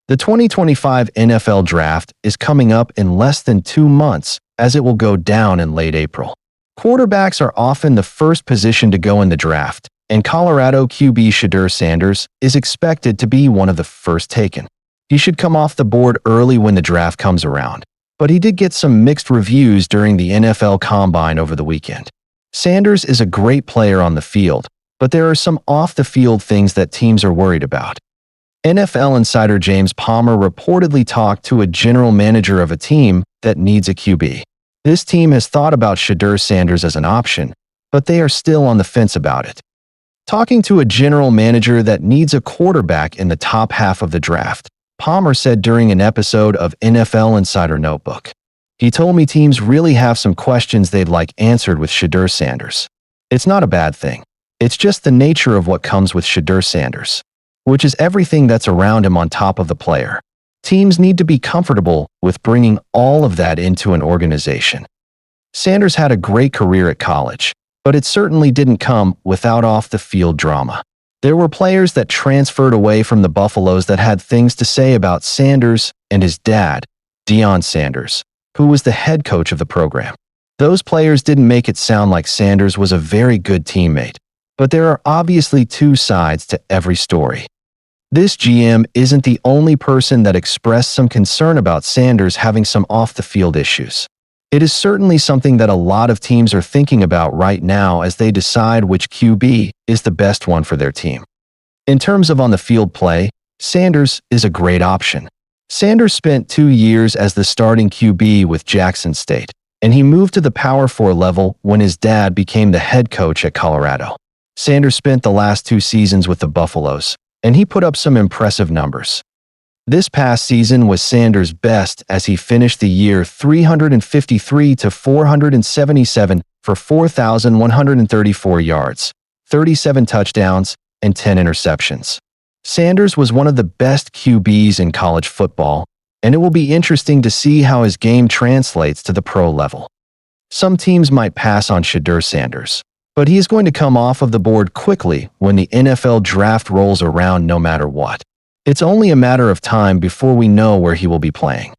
The 2025 NFL Draft is coming up in less than 2 months, as it will go down in late April. Quarterbacks are often the first position to go in the draft, and Colorado QB Shedeur Sanders is expected to be one of the first taken. He should come off the board early when the draft comes around, but he did get some mixed reviews during the NFL Combine over the weekend. Sanders is a great player on the field, but there are some off-the-field things that teams are worried about. NFL insider James Palmer reportedly talked to a general manager of a team that needs a QB. This team has thought about Shedeur Sanders as an option, but they are still on the fence about it. Talking to a general manager that needs a quarterback in the top half of the draft, Palmer said during an episode of NFL Insider Notebook. He told me teams really have some questions they'd like answered with Shedeur Sanders. It's not a bad thing. It's just the nature of what comes with Shedeur Sanders, which is everything that's around him on top of the player. Teams need to be comfortable with bringing all of that into an organization. Sanders had a great career at college, but it certainly didn't come without off-the-field drama. There were players that transferred away from the Buffaloes that had things to say about Sanders and his dad, Deion Sanders, who was the head coach of the program. Those players didn't make it sound like Sanders was a very good teammate, but there are obviously two sides to every story. This GM isn't the only person that expressed some concern about Sanders having some off-the-field issues. It is certainly something that a lot of teams are thinking about right now as they decide which QB is the best one for their team. In terms of on-the-field play, Sanders is a great option. Sanders spent 2 years as the starting QB with Jackson State, and he moved to the Power 4 level when his dad became the head coach at Colorado. Sanders spent the last 2 seasons with the Buffaloes, and he put up some impressive numbers. This past season was Sanders' best as he finished the year 353 to 477 for 4,134 yards, 37 touchdowns, and 10 interceptions. Sanders was one of the best QBs in college football, and it will be interesting to see how his game translates to the pro level. Some teams might pass on Shedeur Sanders, but he is going to come off of the board quickly when the NFL draft rolls around no matter what. It's only a matter of time before we know where he will be playing.